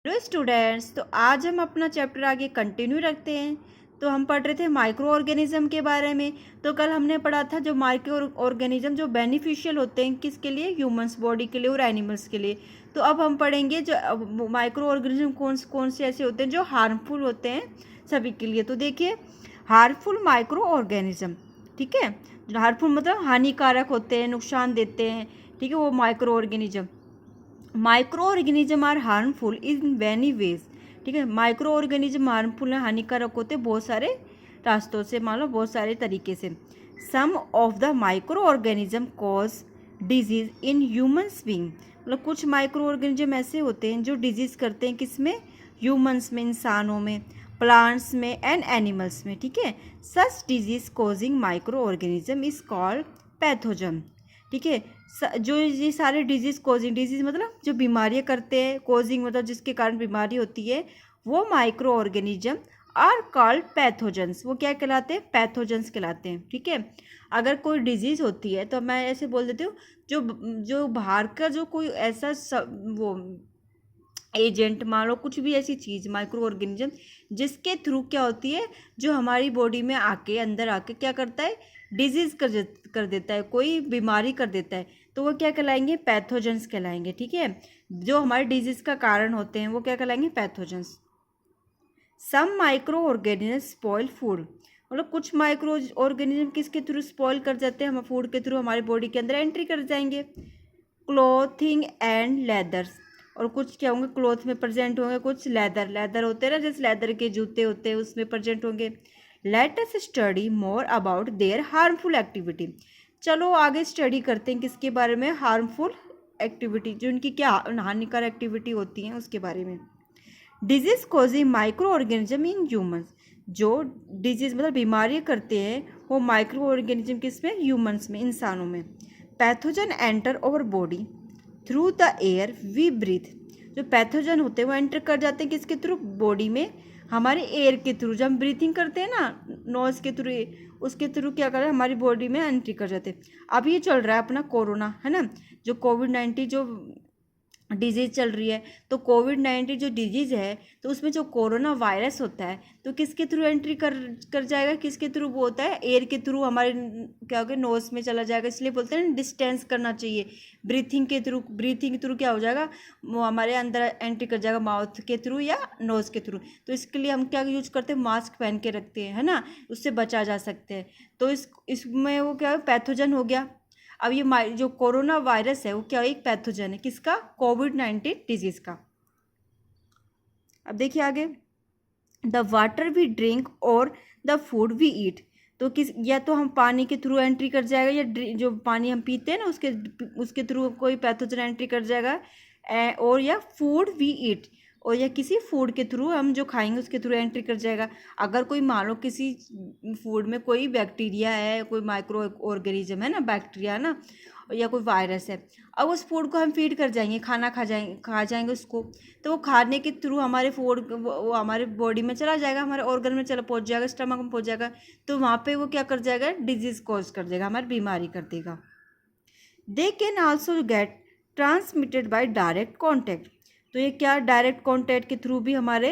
Hello students, तो आज हम अपना चैप्टर आगे कंटिन्यू रखते हैं। तो हम पढ़ रहे थे माइक्रो ऑर्गेनिज्म के बारे में। तो कल हमने पढ़ा था जो माइक्रो ऑर्गेनिज्म जो बेनिफिशियल होते हैं किसके लिए, ह्यूमंस बॉडी के लिए और एनिमल्स के लिए। तो अब हम पढ़ेंगे जो माइक्रो ऑर्गेनिज्म कौन से ऐसे होते हैं जो हार्मफुल होते हैं सभी के लिए। तो देखिए, हार्मफुल माइक्रो ऑर्गेनिज्म, ठीक है, हार्मफुल मतलब हानिकारक होते हैं, नुकसान देते हैं, ठीक है, वो microorganism. Microorganism are harmful in many ways, ठीक है। माइक्रो ऑर्गेनिज्म हार्मफुल हानिकारक होते बहुत सारे रास्तों से, मान लो बहुत सारे तरीके से। Some of the micro organism cause disease in humans being, मतलब कुछ माइक्रो ऑर्गेनिज्म ऐसे होते हैं जो डिजीज करते हैं, किसमें, ह्यूमन्स में, इंसानों में, प्लांट्स में एंड एनिमल्स में, ठीक है। Such disease causing micro organism is called pathogen, ठीक है। जो ये सारे डिजीज कॉजिंग, डिजीज मतलब जो बीमारियां करते हैं, कॉजिंग मतलब जिसके कारण बीमारी होती है, वो microorganism are called pathogens, वो क्या कहलाते हैं, पैथोजेंस कहलाते हैं, ठीक है। अगर कोई डिजीज होती है तो मैं ऐसे बोल देती हूँ, जो जो बाहर का जो कोई ऐसा वो एजेंट, मान लो कुछ भी ऐसी चीज़ माइक्रो ऑर्गेनिज्म जिसके थ्रू क्या होती है, जो हमारी बॉडी में आके अंदर आके क्या करता है, डिजीज कर देता है, कोई बीमारी कर देता है, तो वो क्या कहलाएंगे, पैथोजेंस कहलाएंगे, ठीक है। जो हमारे डिजीज का कारण होते हैं वो क्या कहलाएंगे, pathogens. Some micro organism spoil food, मतलब कुछ माइक्रो ऑर्गेनिज्म किसके थ्रू स्पॉइल कर जाते हैं, हम फूड के थ्रू हमारी बॉडी के अंदर एंट्री कर जाएंगे। क्लॉथिंग एंड लेदर्स, और कुछ क्या होंगे, क्लॉथ में प्रेजेंट होंगे, कुछ लेदर, लेदर होते हैं ना, जैसे लेदर के जूते होते हैं उसमें प्रेजेंट होंगे। Let us study more about their harmful activity, चलो आगे स्टडी करते हैं किसके बारे में, हार्मफुल एक्टिविटी, जो उनकी क्या हानिकारक एक्टिविटी होती हैं उसके बारे में। Disease causing micro organism in humans, जो डिजीज मतलब बीमारी करते हैं वो माइक्रो ऑर्गेनिज्म किसमें, ह्यूमन्स में, इंसानों में। Pathogen enter over body through the air we breathe, जो पैथोजन होते हैं वो एंटर कर जाते हैं किसके थ्रू, बॉडी में, हमारे एयर के थ्रू, जब हम ब्रीथिंग करते हैं ना, नोज के थ्रू, उसके थ्रू क्या कर रहे हैं, हमारी बॉडी में एंट्री कर जाते हैं। अब ये चल रहा है अपना कोरोना, है ना, जो कोविड-19 जो डिजीज़ चल रही है, तो कोविड-19 जो डिजीज़ है, तो उसमें जो कोरोना वायरस होता है तो किसके थ्रू एंट्री कर कर जाएगा, किसके थ्रू वो होता है, एयर के थ्रू, हमारे क्या हो गया, नोज में चला जाएगा, इसलिए बोलते हैं डिस्टेंस करना चाहिए। ब्रीथिंग के थ्रू क्या हो जाएगा, वो हमारे अंदर एंट्री कर जाएगा, माउथ के थ्रू या नोज के थ्रू। तो इसके लिए हम क्या यूज करते हैं, मास्क पहन के रखते हैं, है ना, उससे बचा जा सकते हैं। तो इसमें वो क्या है, पैथोजन हो गया। अब ये जो कोरोना वायरस है वो क्या, एक पैथोजन है, किसका, कोविड-19 डिजीज का। अब देखिए आगे, द वाटर वी ड्रिंक और द फूड वी ईट, तो किस, या तो हम पानी के थ्रू एंट्री कर जाएगा, या जो पानी हम पीते हैं ना उसके उसके थ्रू कोई पैथोजन एंट्री कर जाएगा, और या फूड वी ईट, और या किसी फूड के थ्रू हम जो खाएंगे उसके थ्रू एंट्री कर जाएगा। अगर कोई मान लो किसी फूड में कोई बैक्टीरिया है, कोई माइक्रो ऑर्गेनिज्म है ना, बैक्टीरिया है ना, या कोई वायरस है, अब उस फूड को हम फीड कर जाएंगे, खाना खा जाएंगे उसको, तो वो खाने के थ्रू हमारे फूड वो हमारे बॉडी में चला जाएगा, हमारे ऑर्गन में चला पहुंच जाएगा, स्टमक में पहुंच जाएगा, तो वहाँ पे वो क्या कर जाएगा, डिजीज कॉज कर देगा, हमारी बीमारी कर देगा। They can also get transmitted by direct contact, तो ये क्या, डायरेक्ट कॉन्टैक्ट के थ्रू भी हमारे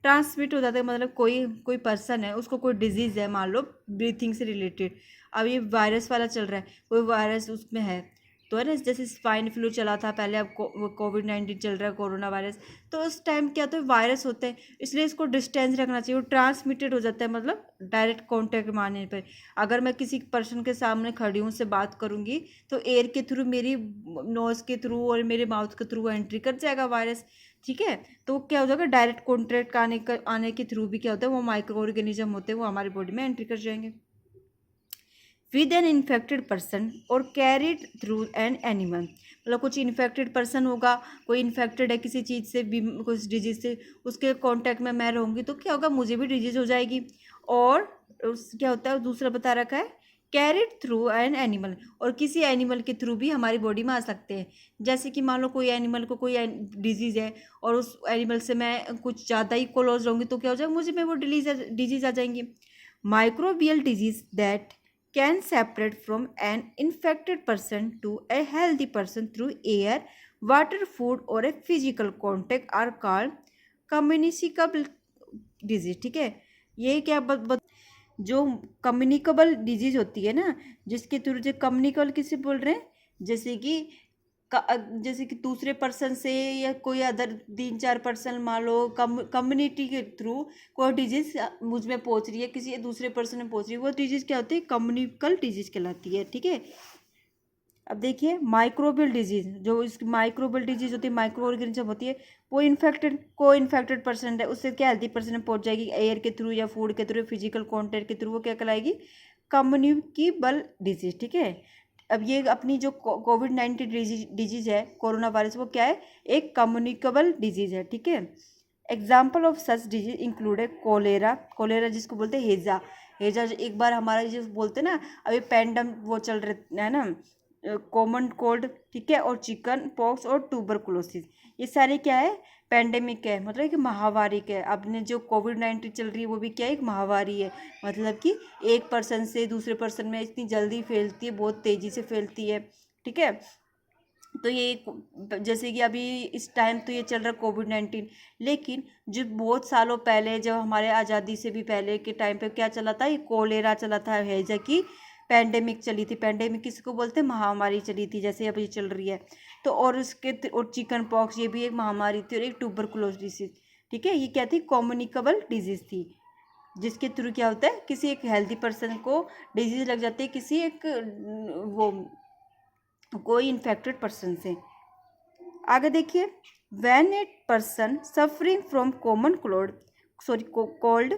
ट्रांसमिट हो जाता है, मतलब कोई कोई पर्सन है उसको कोई डिजीज़ है, मान लो ब्रीथिंग से रिलेटेड, अब ये वायरस वाला चल रहा है, कोई वायरस उसमें है, तो है ना, जैसे स्वाइन फ्लू चला था पहले, अब कोविड-19 चल रहा है, कोरोना वायरस, तो उस टाइम क्या होता है, वायरस होते हैं, इसलिए इसको डिस्टेंस रखना चाहिए, वो ट्रांसमिटेड हो जाता है, मतलब डायरेक्ट कॉन्टैक्ट में आने पर। अगर मैं किसी पर्सन के सामने खड़ी हूँ, उससे बात करूँगी, तो एयर के थ्रू, मेरी नोज़ के थ्रू और मेरे माउथ के थ्रू एंट्री कर जाएगा वायरस, ठीक है। तो क्या हो जाएगा, डायरेक्ट कॉन्टैक्ट आने के थ्रू भी क्या होता है, वो माइक्रो ऑर्गेनिज्म होते हैं, वो हमारी बॉडी में एंट्री कर जाएंगे विद एन इन्फेक्टेड पर्सन और कैरिड थ्रू एन एनिमल, मतलब कुछ इन्फेक्टेड पर्सन होगा, कोई इन्फेक्टेड है किसी चीज़ से, कुछ डिजीज से, उसके कांटेक्ट में मैं रहूँगी, तो क्या होगा, मुझे भी डिजीज हो जाएगी। और क्या होता है, दूसरा बता रखा है, कैरिड थ्रू एन एनिमल, और किसी एनिमल के थ्रू भी हमारी बॉडी में आ सकते हैं। जैसे कि मान लो कोई एनिमल को कोई डिजीज़ है, और उस एनिमल से मैं कुछ ज़्यादा ही क्लोज रहूँगी, तो क्या हो जाएगा, मुझे में वो डिजीज़ आ जाएंगी। Microbial disease that can separate from an infected person to a healthy person through air, water, food or a physical contact are called communicable disease, ठीक है। ये क्या जो कम्युनिकेबल डिजीज होती है ना, जिसके थ्रू, जो कम्युनिकेबल किसे बोल रहे हैं, जैसे कि जैसे कि दूसरे पर्सन से या कोई अदर 3-4 पर्सन, मान लो कम्युनिटी के थ्रू कोई डिजीज मुझ में पहुंच रही है, किसी दूसरे पर्सन में पहुंच रही है, वो डिजीज क्या होती है, कम्युनिकल डिजीज कहलाती है, ठीक है। अब देखिए माइक्रोबियल डिजीज, जो इस माइक्रोबियल डिजीज होती है, माइक्रो ऑर्गेनिज्म होती है, वो इन्फेक्टेड पर्सन है, उससे क्या हेल्दी पर्सन में पहुंच जाएगी, एयर के थ्रू या फूड के थ्रू, फिजिकल कॉन्टेक्ट के थ्रू, वो क्या कहलाएगी, कम्युनिकेबल डिजीज, ठीक है। अब ये अपनी जो कोविड-19 डिजीज है, कोरोना वायरस, वो क्या है, एक कम्युनिकेबल डिजीज है, ठीक है। Example of such disease included cholera जिसको बोलते हैं हेजा एक बार हमारा जो बोलते हैं ना, अभी पैंडम वो चल रहे है ना, कॉमन कोल्ड, ठीक है, और चिकन पॉक्स और ट्यूबरकुलोसिस, ये सारे क्या है, पैंडेमिक है, मतलब कि महामारी है। अब ने जो कोविड-19 चल रही है वो भी क्या है, एक महामारी है, मतलब कि एक पर्सन से दूसरे पर्सन में इतनी जल्दी फैलती है, बहुत तेज़ी से फैलती है, ठीक है। तो ये जैसे कि अभी इस टाइम तो ये चल रहा है कोविड-19, लेकिन जो बहुत सालों पहले, जब हमारे आज़ादी से भी पहले के टाइम पे क्या चला था, ये कोलेरा चला था, हैजा की पैंडेमिक चली थी। पैंडेमिक किसको बोलते हैं, महामारी चली थी, जैसे अभी चल रही है। तो और उसके और चिकन पॉक्स, ये भी एक महामारी थी, और एक ट्यूबरकुलोसिस, ठीक है। ये क्या थी, कम्युनिकेबल डिजीज थी, जिसके थ्रू क्या होता है, किसी एक हेल्दी पर्सन को डिजीज लग जाती है, किसी एक वो कोई इन्फेक्टेड पर्सन से। आगे देखिए, when a person suffering from common cold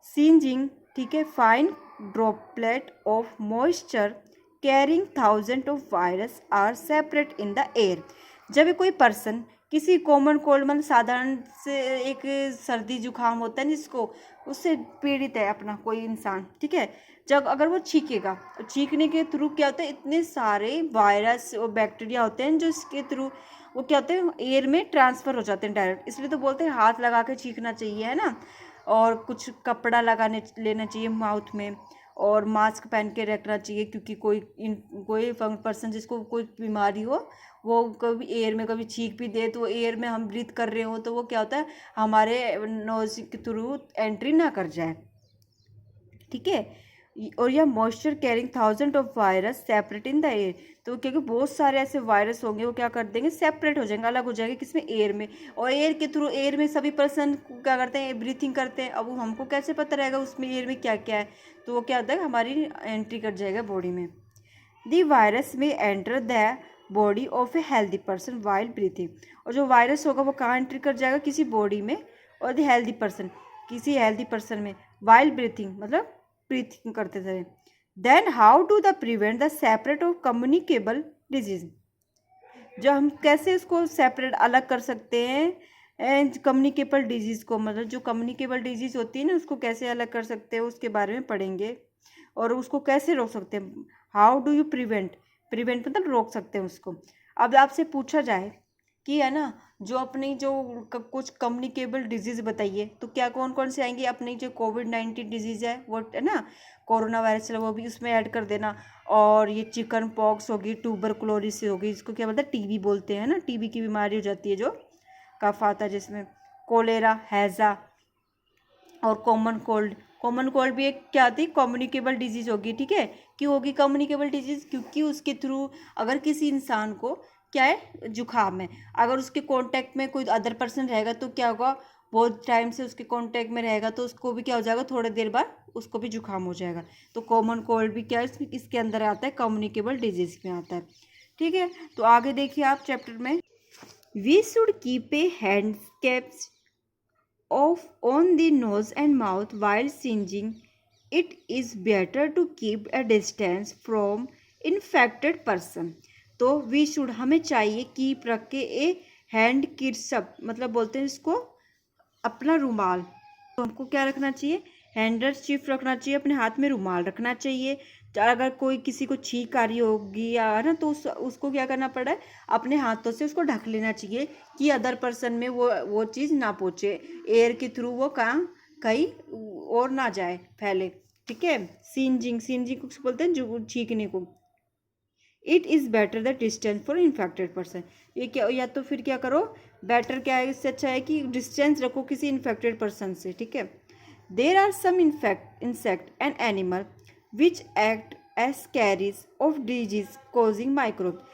sneezing, ठीक है, fine droplet of moisture carrying thousand of virus are separate in the air. जब कोई पर्सन किसी कॉमन कोल्ड, मतलब साधारण से एक सर्दी जुकाम होता है जिसको, उससे पीड़ित है अपना कोई इंसान, ठीक है, जब अगर वो छींकेगा, तो छींकने के थ्रू क्या होता है, इतने सारे वायरस और बैक्टीरिया होते हैं जो इसके थ्रू वो क्या होते हैं, एयर में ट्रांसफ़र हो जाते हैं डायरेक्ट। इसलिए तो बोलते हैं हाथ लगा के छींकना चाहिए, है ना, और कुछ कपड़ा लेना चाहिए माउथ में, और मास्क पहन के रखना चाहिए, क्योंकि कोई पर्सन जिसको कोई बीमारी हो, वो कभी एयर में कभी छींक भी दे, तो एयर में हम ब्रीथ कर रहे हो, तो वो क्या होता है, हमारे नोज के थ्रू एंट्री ना कर जाए, ठीक है। और यह moisture carrying thousand of virus separate in the air, तो क्योंकि बहुत सारे ऐसे वायरस होंगे, वो क्या कर देंगे, सेपरेट हो जाएंगे, अलग हो जाएंगे, किसमें, एयर में। और एयर के थ्रू, एयर में सभी पर्सन क्या करते हैं, ब्रीथिंग करते हैं। अब वो हमको कैसे पता रहेगा उसमें एयर में क्या क्या है, तो वो क्या होता है, हमारी एंट्री कर जाएगा बॉडी में। दी वायरस में enter the body of a healthy person while breathing, और जो वायरस होगा वो कहाँ एंट्री कर जाएगा, किसी बॉडी में, और द हेल्दी पर्सन, किसी हेल्दी पर्सन में, वाइल ब्रीथिंग मतलब ब्रीथिंग करते थे। Then how do the prevent the separate of communicable disease, जो हम कैसे उसको सेपरेट अलग कर सकते हैं कम्युनिकेबल डिजीज़ को, मतलब जो कम्युनिकेबल डिजीज़ होती है ना, उसको कैसे अलग कर सकते हैं, उसके बारे में पढ़ेंगे, और उसको कैसे रोक सकते हैं। हाउ डू यू प्रिवेंट मतलब रोक सकते हैं उसको। अब आपसे पूछा जाए कि है ना, जो अपनी जो कुछ कम्युनिकेबल डिजीज़ बताइए, तो क्या कौन कौन से आएंगे, अपनी जो कोविड-19 डिजीज़ है वो, है ना, कोरोना वायरस चला, वो भी उसमें ऐड कर देना, और ये चिकन पॉक्स होगी, ट्यूबरकुलोसिस होगी, इसको क्या बोलते हैं, टीबी बोलते हैं ना, टीबी की बीमारी हो जाती है जो कफ आता है जिसमें, कोलेरा, हैज़ा, और कॉमन कोल्ड भी एक क्या आती है, कम्युनिकेबल डिजीज़ होगी, ठीक है। क्यों होगी कम्युनिकेबल डिजीज़, क्योंकि उसके थ्रू अगर किसी इंसान को क्या है, जुकाम है, अगर उसके कांटेक्ट में कोई अदर पर्सन रहेगा, तो क्या होगा, बहुत टाइम से उसके कांटेक्ट में रहेगा, तो उसको भी क्या हो जाएगा, थोड़ी देर बाद उसको भी जुकाम हो जाएगा। तो कॉमन कोल्ड भी क्या है, इसके अंदर आता है, कम्युनिकेबल डिजीज़ में आता है, ठीक है। तो आगे देखिए आप चैप्टर में, we should keep a hand caps off on the nose and mouth while singing. It is better to keep a distance from infected person. तो वी शुड हमें चाहिए, कीप रख के, ए हैंड किरसप मतलब बोलते हैं इसको अपना रुमाल, तो हमको क्या रखना चाहिए, हैंडरचीफ रखना चाहिए, अपने हाथ में रुमाल रखना चाहिए। अगर कोई किसी को छींक आ रही होगी या है ना, तो उसको क्या करना पड़ा है, अपने हाथों से उसको ढक लेना चाहिए, कि अदर पर्सन में वो चीज़ ना पहुँचे, एयर के थ्रू वो कहीं और ना जाए, फैले, ठीक है। सींजिंग को बोलते हैं जो छींकने को। It is better the distance for infected person, ये क्या, या तो फिर क्या करो, बेटर क्या है, इससे अच्छा है कि डिस्टेंस रखो किसी इन्फेक्टेड पर्सन से, ठीक है। There are some insect and animal which act as carries of disease causing microbe.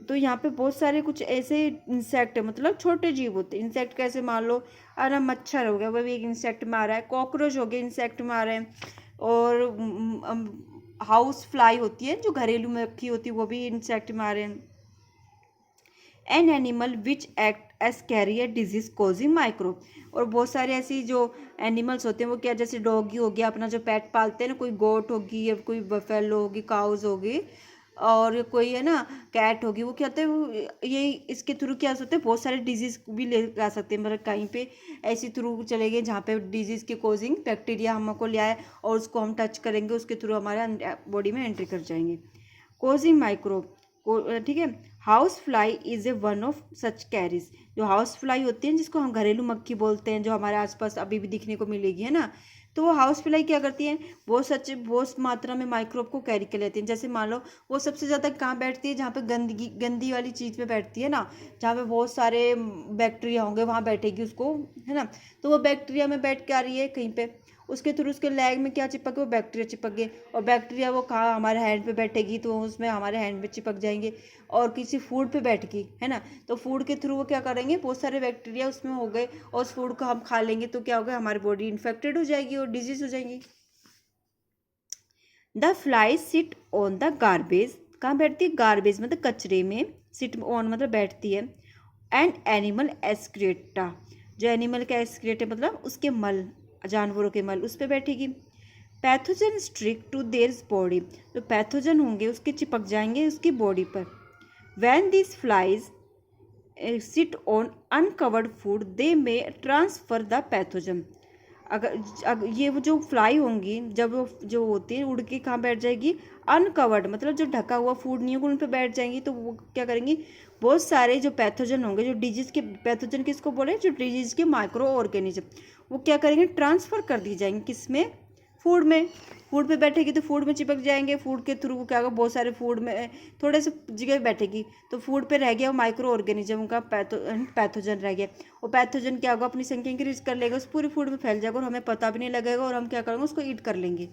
तो यहाँ पे बहुत सारे कुछ ऐसे इंसेक्ट है, मतलब छोटे जीव होते हैं। इंसेक्ट कैसे, मान लो अरे मच्छर हो गया, वो भी एक इंसेक्ट में आ रहा है, कॉकरोच हो गया इंसेक्ट में आ रहे हैं, और हाउस फ्लाई होती है जो घरेलू मक्खी होती है, वो भी इंसेक्ट में आ रहे हैं। An animal which act as carrier disease causing microbe. और बहुत सारे ऐसी जो एनिमल्स होते हैं वो क्या, जैसे डॉगी हो गया, अपना जो पेट पालते हैं ना, कोई गोट होगी या कोई बफेलो होगी, काउज होगी, और कोई है ना कैट होगी, वो क्या होता है, वो ये इसके थ्रू क्या होते हैं, बहुत सारे डिजीज भी ले आ सकते हैं। मतलब कहीं पे ऐसी थ्रू चले गए जहाँ पे डिजीज की कॉजिंग बैक्टीरिया हमको ले आए और उसको हम टच करेंगे, उसके थ्रू हमारे बॉडी में एंट्री कर जाएंगे, कॉजिंग माइक्रोब। ठीक है। House fly is a one of such carries. जो हाउस फ्लाई होती है जिसको हम घरेलू मक्खी बोलते हैं, जो हमारे आसपास अभी भी दिखने को मिलेगी, है ना, तो वो हाउस फ्लाई क्या करती है, बहुत मात्रा में माइक्रोब को कैरी कर लेती है। जैसे मान लो वो सबसे ज़्यादा कहाँ बैठती है, जहाँ पे गंदी वाली चीज़ पे बैठती है ना, जहाँ पे बहुत सारे बैक्टीरिया होंगे वहाँ बैठेगी उसको, है ना। तो वो बैक्टीरिया में बैठ के आ रही है कहीं पे, उसके थ्रू उसके लेग में क्या चिपक गया, वो बैक्टीरिया चिपक गए, और बैक्टीरिया वो कहाँ हमारे हैंड पे बैठेगी तो उसमें हमारे हैंड में चिपक जाएंगे, और किसी फूड पे बैठ गई, है ना, तो फूड के थ्रू वो क्या करेंगे, बहुत सारे बैक्टीरिया उसमें हो गए, और उस फूड को हम खा लेंगे तो क्या होगा, हमारी बॉडी इन्फेक्टेड हो जाएगी और डिजीज हो जाएंगी। The fly sit on the garbage. कहाँ बैठती है, गार्बेज मतलब कचरे में, सिट ऑन मतलब बैठती है। And animal excreta. जो एनिमल का एस्क्रेट है मतलब उसके मल, जानवरों के मल, उस पर बैठेगी। Pathogen stick to their body. तो पैथोजन होंगे उसके चिपक जाएंगे उसकी बॉडी पर। When this flies sit on uncovered food they may transfer the pathogen. अगर ये वो जो फ्लाई होंगी, जब वो जो होती है उड़ के कहाँ बैठ जाएगी, अनकवर्ड मतलब जो ढका हुआ फूड नहीं होगा उन पर बैठ जाएंगी, तो वो क्या करेंगी, बहुत सारे जो पैथोजन होंगे, जो डिजीज के, पैथोजन किसको बोले, जो डिजीज के माइक्रो ऑर्गेनिज्म, वो क्या करेंगे, ट्रांसफर कर दी जाएंगे किसमें, फूड में। फूड पे बैठेगी तो फूड में चिपक जाएंगे, फूड के थ्रू क्या होगा, बहुत सारे फूड में थोड़े से जगह बैठेगी, तो फूड पे रह गया वो माइक्रो ऑर्गेनिज्म का पैथोजन रह गया। और पैथोजन क्या होगा, अपनी संख्या इंक्रीज कर लेगा, उस पूरे फूड में फैल जाएगा और हमें पता भी नहीं लगेगा, और हम क्या करेंगे, उसको ईट कर लेंगे।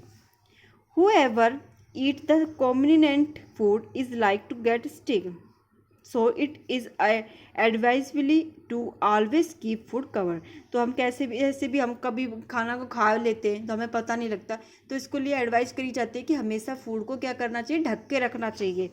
Whoever eat the contaminant food is like to get sick. So it is advisable to always keep food covered. तो हम कैसे भी ऐसे भी हम कभी खाना को खा लेते हैं तो हमें पता नहीं लगता, तो इसको लिए एडवाइस करी जाती है कि हमेशा फूड को क्या करना चाहिए, ढक के रखना चाहिए,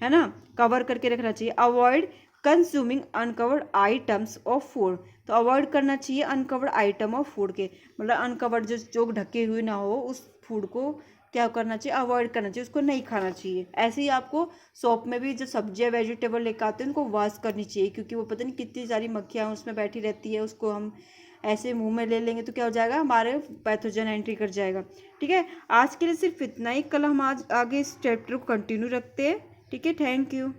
है ना, कवर करके रखना चाहिए। Avoid consuming uncovered items of food. तो अवॉइड करना चाहिए अनकवर्ड आइटम ऑफ फूड के, मतलब अनकवर्ड जो ढके हुए ना हो उस फूड को क्या करना चाहिए, अवॉइड करना चाहिए, उसको नहीं खाना चाहिए। ऐसे ही आपको शॉप में भी जो सब्जियां वेजिटेबल लेकर आते हैं उनको वॉश करनी चाहिए, क्योंकि वो पता नहीं कितनी सारी मक्खियाँ उसमें बैठी रहती है, उसको हम ऐसे मुंह में ले लेंगे तो क्या हो जाएगा, हमारे पैथोजन एंट्री कर जाएगा। ठीक है, आज के लिए सिर्फ इतना ही, कल हम आज आगे इस चैप्टर को कंटिन्यू रखते हैं। ठीक है, थैंक यू।